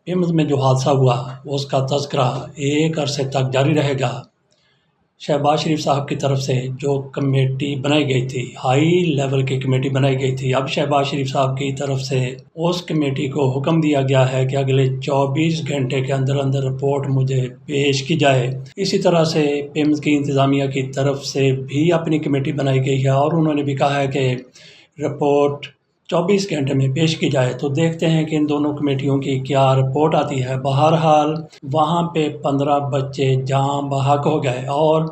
پیمز میں جو حادثہ ہوا اس کا تذکرہ ایک عرصے تک جاری رہے گا۔ شہباز شریف صاحب کی طرف سے جو کمیٹی بنائی گئی تھی، ہائی لیول کی کمیٹی بنائی گئی تھی، اب شہباز شریف صاحب کی طرف سے اس کمیٹی کو حکم دیا گیا ہے کہ اگلے 24 گھنٹے کے اندر اندر رپورٹ مجھے پیش کی جائے۔ اسی طرح سے پیمز کی انتظامیہ کی طرف سے بھی اپنی کمیٹی بنائی گئی ہے اور انہوں نے بھی کہا ہے کہ رپورٹ 24 گھنٹے میں پیش کی جائے۔ تو دیکھتے ہیں کہ ان دونوں کمیٹیوں کی کیا رپورٹ آتی ہے۔ بہرحال وہاں پہ 15 بچے جاں بحق ہو گئے اور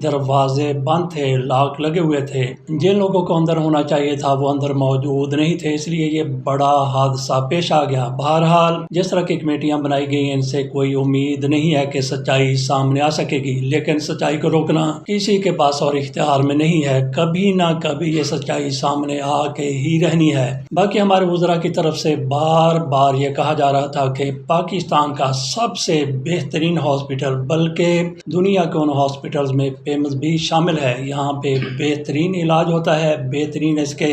دروازے بند تھے، لاک لگے ہوئے تھے۔ جن لوگوں کو اندر ہونا چاہیے تھا وہ اندر موجود نہیں تھے، اس لیے یہ بڑا حادثہ پیش آ گیا۔ بہرحال جس طرح کی کمیٹیاں بنائی گئی ہیں ان سے کوئی امید نہیں ہے کہ سچائی سامنے آ سکے گی، لیکن سچائی کو روکنا کسی کے پاس اور اختیار میں نہیں ہے، کبھی نہ کبھی یہ سچائی سامنے آ کے ہی رہنی ہے۔ باقی ہمارے وزراء کی طرف سے بار بار یہ کہا جا رہا تھا کہ پاکستان کا سب سے بہترین ہاسپٹل، بلکہ دنیا کے ان ہاسپٹلز میں پیمز بھی شامل ہے، یہاں پہ بہترین علاج ہوتا ہے، بہترین اس کے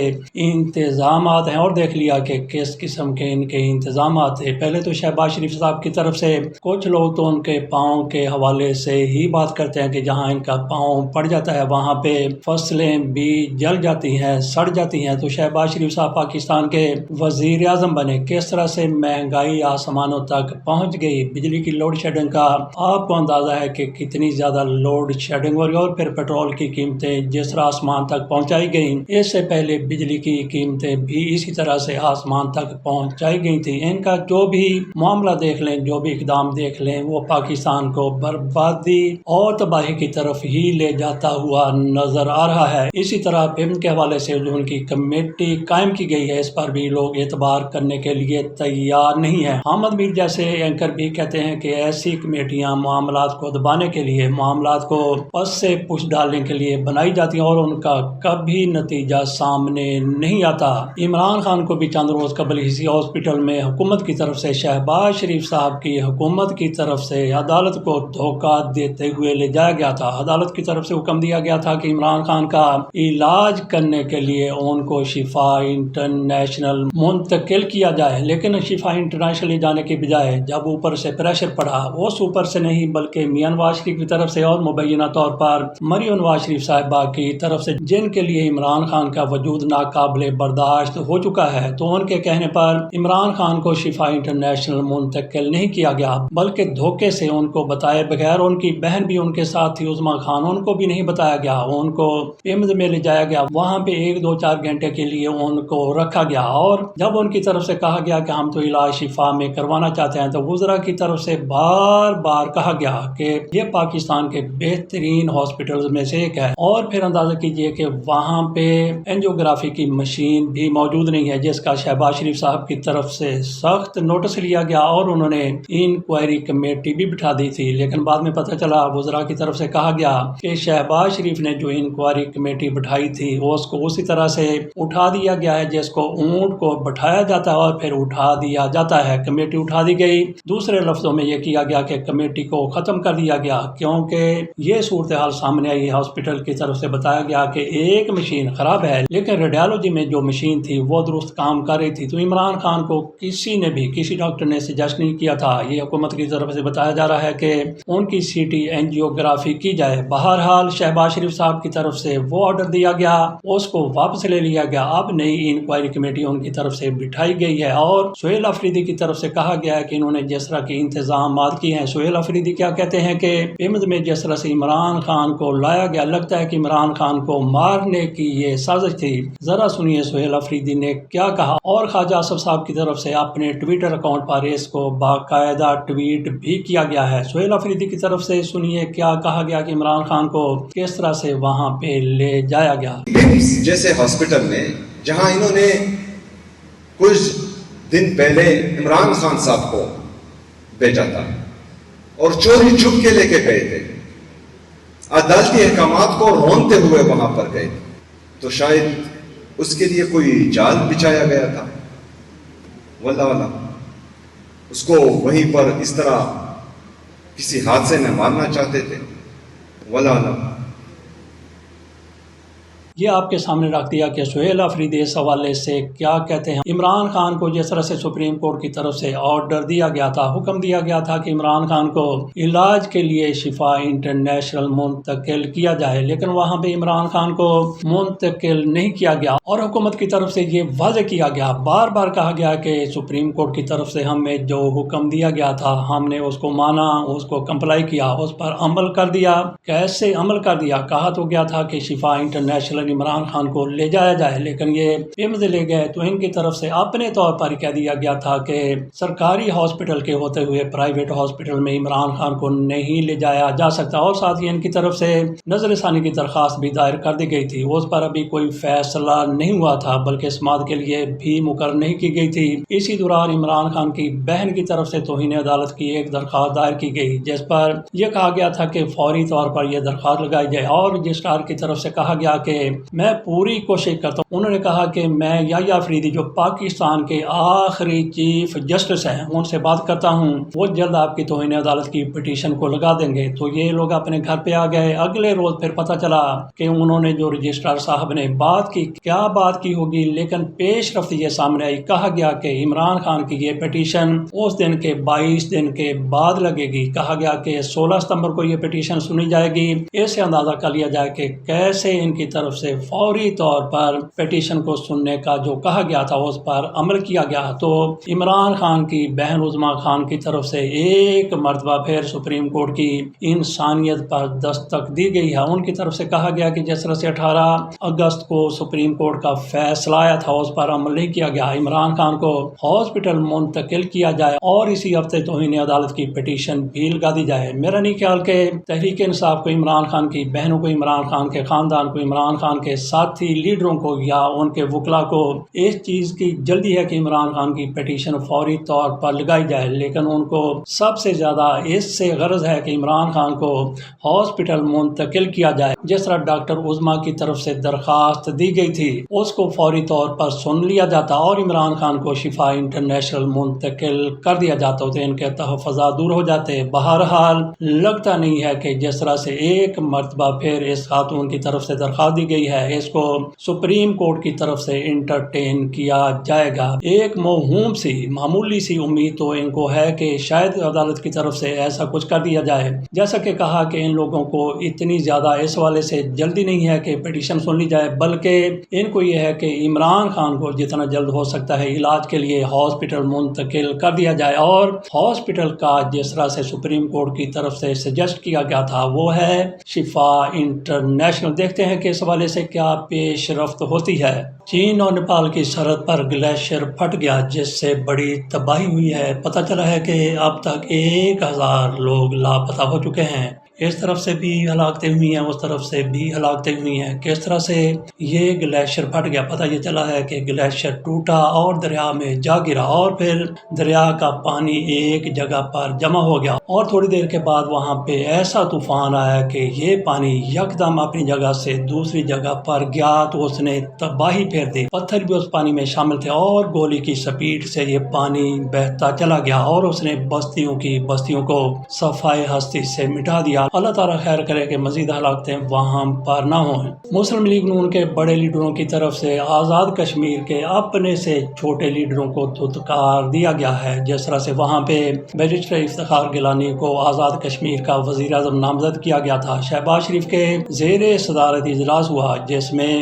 انتظامات ہیں، اور دیکھ لیا کہ کس قسم کے ان کے انتظامات ہیں۔ پہلے تو شہباز شریف صاحب کی طرف سے کچھ لوگ تو ان کے پاؤں کے حوالے سے ہی بات کرتے ہیں کہ جہاں ان کا پاؤں پڑ جاتا ہے وہاں پہ فصلیں بھی جل جاتی ہیں، سڑ جاتی ہیں۔ تو شہباز شریف صاحب پاکستان کے وزیر اعظم بنے، کس طرح سے مہنگائی آسمانوں تک پہنچ گئی، بجلی کی لوڈ شیڈنگ کا آپ کو اندازہ ہے کہ کتنی زیادہ لوڈ شیڈنگ ہو رہی ہے، اور پھر پیٹرول کی قیمتیں جس طرح آسمان تک پہنچائی گئیں، اس سے پہلے بجلی کی قیمتیں بھی اسی طرح سے آسمان تک پہنچائی گئی تھیں۔ ان کا جو بھی معاملہ دیکھ لیں، جو بھی اقدام دیکھ لیں، وہ پاکستان کو بربادی اور تباہی کی طرف ہی لے جاتا ہوا نظر آ رہا ہے۔ اسی طرح پیمز کے حوالے سے جو ان کی کمیٹی قائم کی گئی ہے، اس پر بھی لوگ اعتبار کرنے کے لیے تیار نہیں ہیں۔ حامد میر جیسے اینکر بھی کہتے ہیں کہ ایسی کمیٹیاں معاملات کو دبانے کے لیے، معاملات کو پس سے پش ڈالنے کے لیے بنائی جاتی ہیں اور ان کا کبھی نتیجہ سامنے نہیں آتا۔ عمران خان کو بھی چند روز قبل اسی ہاسپٹل میں حکومت کی طرف سے، شہباز شریف صاحب کی حکومت کی طرف سے عدالت کو دھوکہ دیتے ہوئے لے جایا گیا تھا۔ عدالت کی طرف سے حکم دیا گیا تھا کہ عمران خان کا علاج کرنے کے لیے ان کو شفا انٹرنیشنل منتقل کیا جائے، لیکن شفا انٹرنیشنل لے جانے کے بجائے جب اوپر سے پریشر پڑا، اس اوپر سے نہیں بلکہ میاں نواز شریف کی طرف سے اور مبینہ طور پر مریم نواز شریف صاحبہ کی طرف سے، جن کے لیے عمران خان کا وجود ناقابل برداشت ہو چکا ہے، تو ان کے کہنے پر عمران خان کو شفا انٹرنیشنل منتقل نہیں کیا گیا، بلکہ دھوکے سے ان کو بتائے بغیر، ان کی بہن بھی ان کے ساتھ تھی عظمیٰ خان، ان کو بھی نہیں بتایا گیا، ان کو پیمز میں لے جایا گیا، وہاں پہ 1-2-4 گھنٹے کے لیے ان کو رکھا گیا، اور جب ان کی طرف سے کہا گیا کہ ہم تو علاج شفا میں کروانا چاہتے ہیں، تو وزراء کی طرف سے بار بار کہا گیا کہ یہ پاکستان کے بہترین ہاسپٹلز میں سے ایک ہے، اور پھر اندازہ کیجئے کہ وہاں پہ اینجیوگرافی کی مشین بھی موجود نہیں ہے، جس کا شہباز شریف صاحب کی طرف سے سخت نوٹس لیا گیا اور انہوں نے انکوائری کمیٹی بھی بٹھا دی تھی۔ لیکن بعد میں پتہ چلا، وزراء کی طرف سے کہا گیا کہ شہباز شریف نے جو انکوائری کمیٹی بٹھائی تھی اس کو اسی طرح سے اٹھا دیا گیا ہے جس کو اونٹ کو بٹھایا جاتا ہے اور پھر اٹھا دیا جاتا ہے۔ کمیٹی اٹھا دی گئی، دوسرے لفظوں میں یہ کیا گیا کہ کمیٹی کو ختم کر دیا گیا، کیونکہ یہ صورتحال سامنے آئی۔ ہاسپٹل کی طرف سے بتایا گیا کہ ایک مشین خراب ہے، لیکن ریڈیالوجی میں جو مشین تھی وہ درست کام کر رہی تھی۔ تو عمران خان کو کسی ڈاکٹر نے سجیسٹ نہیں کیا تھا، یہ حکومت کی طرف سے بتایا جا رہا ہے کہ ان کی سی ٹی اینجیوگرافی کی جائے۔ بہرحال شہباز شریف صاحب کی طرف سے وہ آرڈر دیا گیا، اس کو واپس لے لیا گیا، اب نئی انکوائری کمیٹی ان کی طرف سے بٹھائی گئی ہے، اور سہیل آفریدی کی طرف سے کہا گیا ہے کہ انہوں نے جس طرح کے انتظامات کیے ہیں۔ سہیل آفریدی کیا کہتے ہیں کہ پیمز میں جس طرح سے عمران خان کو لایا گیا، لگتا ہے کہ عمران خان کو مارنے کی یہ سازش تھی۔ ذرا سنیے سہیل آفریدی نے کیا کہا، اور خواجہ آصف صاحب کی طرف سے اپنے ٹویٹر اکاؤنٹ پر اس کو باقاعدہ ٹویٹ بھی کیا گیا ہے۔ سہیل آفریدی کی طرف سے سنیے کیا کہا گیا کہ عمران خان کو کس طرح سے وہاں پہ لے جایا گیا۔ جیسے ہاسپٹل میں جہاں انہوں نے کچھ دن پہلے عمران خان صاحب کو بھیجا تھا اور چوری چھپ کے لے کے گئے تھے، عدالتی احکامات کو رونتے ہوئے وہاں پر گئے، تو شاید اس کے لیے کوئی جال بچھایا گیا تھا، واللہ عالم اس کو وہیں پر اس طرح کسی حادثے میں مارنا چاہتے تھے، واللہ عالم۔ یہ آپ کے سامنے رکھ دیا کہ سہیل آفریدی اس حوالے سے کیا کہتے ہیں۔ عمران خان کو جس طرح سے سپریم کورٹ کی طرف سے آرڈر دیا گیا تھا، حکم دیا گیا تھا کہ عمران خان کو علاج کے لیے شفا انٹرنیشنل منتقل کیا جائے، لیکن وہاں پہ عمران خان کو منتقل نہیں کیا گیا اور حکومت کی طرف سے یہ واضح کیا گیا، بار بار کہا گیا کہ سپریم کورٹ کی طرف سے ہمیں جو حکم دیا گیا تھا ہم نے اس کو مانا، اس کو کمپلائی کیا، اس پر عمل کر دیا۔ کیسے عمل کر دیا؟ کہا تو گیا تھا کہ شفا انٹرنیشنل عمران خان کو لے جایا جائے، لیکن یہ پیمز لے گئے تو ان کی طرف سے اپنے طور پر کہہ دیا گیا تھا کہ سرکاری ہاسپٹل کے ہوتے ہوئے پرائیویٹ ہاسپٹل میں عمران خان کو نہیں لے جایا جا سکتا، اور ساتھ ہی ان کی طرف سے نظر ثانی کی درخواست بھی دائر کر دی گئی تھی، اس پر ابھی کوئی فیصلہ نہیں ہوا تھا بلکہ سماعت کے لیے بھی مقرر نہیں کی گئی تھی۔ اسی دوران عمران خان کی بہن کی طرف سے توہین عدالت کی ایک درخواست دائر کی گئی، جس پر یہ کہا گیا تھا کہ فوری طور پر یہ درخواست لگائی جائے، اور رجسٹرار کی طرف سے کہا گیا کہ میں پوری کوشش کرتا ہوں۔ انہوں نے کہا کہ میں یحییٰ آفریدی جو پاکستان کے آخری چیف جسٹس ہیں ان سے بات کرتا ہوں، وہ جلد آپ کی توہین عدالت کی پٹیشن کو لگا دیں گے۔ تو یہ لوگ اپنے گھر پہ آ گئے۔ اگلے روز پھر پتہ چلا کہ انہوں نے جو رجسٹرار صاحب نے بات کی، کیا بات کی ہوگی، لیکن پیش رفت یہ سامنے آئی، کہا گیا کہ عمران خان کی یہ پٹیشن اس دن کے 22 دن کے بعد لگے گی۔ کہا گیا کہ 16 ستمبر کو یہ پٹیشن سنی جائے گی۔ اس سے اندازہ کر لیا جائے کہ کیسے ان کی طرف سے فوری طور پر پٹیشن کو سننے کا جو کہا گیا تھا اس پر عمل کیا گیا۔ تو عمران خان کی بہن عظمیٰ خان کی طرف سے ایک مرتبہ پھر سپریم کورٹ کی انسانیت پر دستک دی گئی ہے۔ ان کی طرف سے کہا گیا کہ جس طرح سے 18 اگست کو سپریم کورٹ کا فیصلہ آیا تھا اس پر عمل نہیں کیا گیا، عمران خان کو ہاسپٹل منتقل کیا جائے اور اسی ہفتے توہین عدالت کی پٹیشن بھی لگا دی جائے۔ میرا نہیں خیال کہ تحریک انصاف کو، عمران خان کی بہنوں کو، عمران خان کے خاندان کو، عمران خان کے ساتھی لیڈروں کو یا ان کے وکلا کو اس چیز کی جلدی ہے کہ عمران خان کی پٹیشن فوری طور پر لگائی جائے، لیکن ان کو سب سے زیادہ اس سے غرض ہے کہ عمران خان کو ہاسپٹل منتقل کیا جائے۔ جس طرح ڈاکٹر عظمیٰ کی طرف سے درخواست دی گئی تھی اس کو فوری طور پر سن لیا جاتا اور عمران خان کو شفا انٹرنیشنل منتقل کر دیا جاتا تو ان کے تحفظات دور ہو جاتے۔ بہرحال لگتا نہیں ہے کہ جس طرح سے ایک مرتبہ پھر اس خاتون کی طرف سے درخواست دی گئی ہے اس کو سپریم کورٹ کی طرف سے انٹرٹین کیا جائے گا۔ ایک موہوم سی معمولی سی امید تو ان کو ہے کہ شاید عدالت کی طرف سے ایسا کچھ کر دیا جائے، جیسا کہ کہا کہ ان لوگوں کو اتنی زیادہ اس والے سے جلدی نہیں ہے کہ پٹیشن سن لی جائے، بلکہ ان کو یہ ہے کہ عمران خان کو جتنا جلد ہو سکتا ہے علاج کے لیے ہاسپٹل منتقل کر دیا جائے، اور ہاسپٹل کا جس طرح سے سپریم کورٹ کی طرف سے سجیسٹ کیا گیا تھا وہ ہے شفا انٹرنیشنل۔ دیکھتے ہیں کہ اس حوالے سے کیا پیش رفت ہوتی ہے۔ چین اور نیپال کی سرحد پر گلیشیئر پھٹ گیا جس سے بڑی تباہی ہوئی ہے۔ پتہ چلا ہے کہ اب تک 1000 لوگ لاپتہ ہو چکے ہیں۔ اس طرف سے بھی ہلاکتیں ہوئی ہیں، اس طرف سے بھی ہلاکتیں ہوئی ہیں۔ کس طرح سے یہ گلیشیئر پھٹ گیا؟ پتہ یہ چلا ہے کہ گلیشیئر ٹوٹا اور دریا میں جا گرا اور پھر دریا کا پانی ایک جگہ پر جمع ہو گیا اور تھوڑی دیر کے بعد وہاں پہ ایسا طوفان آیا کہ یہ پانی یکدم اپنی جگہ سے دوسری جگہ پر گیا تو اس نے تباہی پھیر دی۔ پتھر بھی اس پانی میں شامل تھے اور گولی کی سپیڈ سے یہ پانی بہتا چلا گیا اور اس نے بستیوں کو صفائے ہستی سے مٹا دیا۔ اللہ تعالیٰ خیر کرے کہ مزید ہلاکتیں وہاں پر نہ ہوں۔ مسلم لیگ نون کے بڑے لیڈروں کی طرف سے آزاد کشمیر کے اپنے سے چھوٹے لیڈروں کو دھتکار دیا گیا ہے، جس طرح سے وہاں پہ بیرسٹر افتخار گیلانی کو آزاد کشمیر کا وزیر اعظم نامزد کیا گیا تھا۔ شہباز شریف کے زیر صدارت اجلاس ہوا جس میں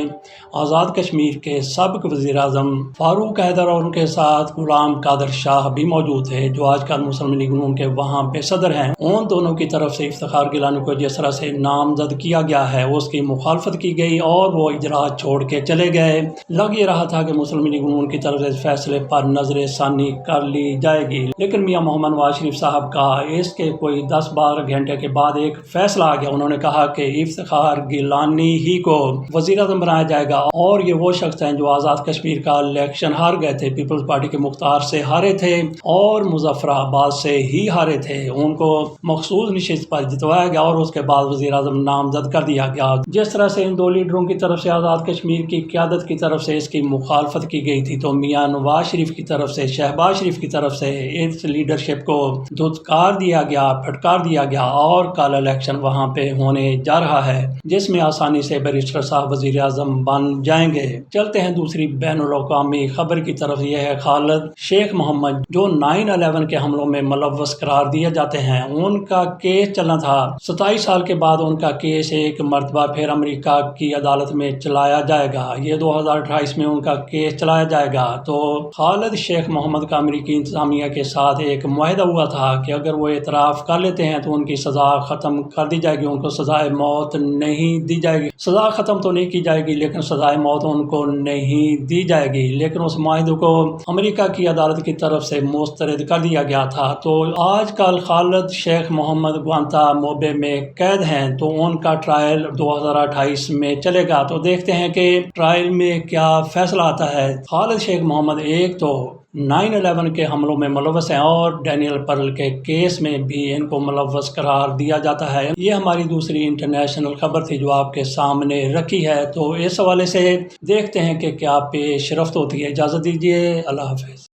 آزاد کشمیر کے سابق وزیر اعظم فاروق حیدر اور ان کے ساتھ غلام قادر شاہ بھی موجود تھے جو آج کل مسلم لیگ نون کے وہاں پہ صدر ہیں۔ ان دونوں کی طرف سے افتخار گیلانی کو جس طرح سے نامزد کیا گیا ہے اس کی مخالفت کی گئی اور وہ اجلاس چھوڑ کے چلے گئے۔ لگ یہ رہا تھا کہ مسلم لیگ نون کی طرف سے فیصلے پر نظر ثانی کر لی جائے گی، لیکن میاں محمد نواز شریف صاحب کا اس کے کوئی 10-12 گھنٹے کے بعد ایک فیصلہ آ گیا۔ انہوں نے کہا کہ افتخار گیلانی ہی کو وزیر اعظم بنایا جائے گا اور یہ وہ شخص ہیں جو آزاد کشمیر کا الیکشن ہار گئے تھے، پیپلز پارٹی کے مختار سے ہارے تھے اور مظفر آباد سے ہی ہارے تھے۔ ان کو مخصوص نشست پر جتوایا ٹھہرایا گیا اور اس کے بعد وزیر اعظم نامزد کر دیا گیا۔ جس طرح سے ان دو لیڈروں کی طرف سے آزاد کشمیر کی قیادت کی طرف سے اس کی مخالفت کی گئی تھی، تو میاں نواز شریف کی طرف سے، شہباز شریف کی طرف سے اس لیڈرشپ کو دھتکار دیا گیا، پھٹکار دیا گیا، اور کل الیکشن وہاں پہ ہونے جا رہا ہے جس میں آسانی سے بیرسٹر صاحب وزیر اعظم بن جائیں گے۔ چلتے ہیں دوسری بین الاقوامی خبر کی طرف۔ یہ ہے خالد شیخ محمد جو 9/11 کے حملوں میں ملوث قرار دیے جاتے ہیں، ان کا کیس چلنا تھا۔ 27 سال کے بعد ان کا کیس ایک مرتبہ پھر امریکہ کی عدالت میں چلایا جائے گا۔ یہ 2028 میں ان کا کیس چلایا جائے گا۔ تو خالد شیخ محمد کا امریکی انتظامیہ کے ساتھ ایک معاہدہ ہوا تھا کہ اگر وہ اعتراف کر لیتے ہیں تو ان کی سزا ختم کر دی جائے گی، ان کو سزائے موت نہیں دی جائے گی۔ سزا ختم تو نہیں کی جائے گی لیکن سزائے موت ان کو نہیں دی جائے گی، لیکن اس معاہدے کو امریکہ کی عدالت کی طرف سے مسترد کر دیا گیا تھا۔ تو آج کل خالد شیخ محمد گوانتانامو میں قید ہیں، تو ان کا ٹرائل 2028 میں چلے گا۔ تو دیکھتے ہیں کہ ٹرائل میں کیا فیصلہ آتا ہے۔ خالد شیخ محمد ایک تو 9/11 کے حملوں میں ملوث ہیں اور ڈینیل پرل کے کیس میں بھی ان کو ملوث قرار دیا جاتا ہے۔ یہ ہماری دوسری انٹرنیشنل خبر تھی جو آپ کے سامنے رکھی ہے۔ تو اس حوالے سے دیکھتے ہیں کہ کیا پیش رفت ہوتی ہے۔ اجازت دیجیے، اللہ حافظ۔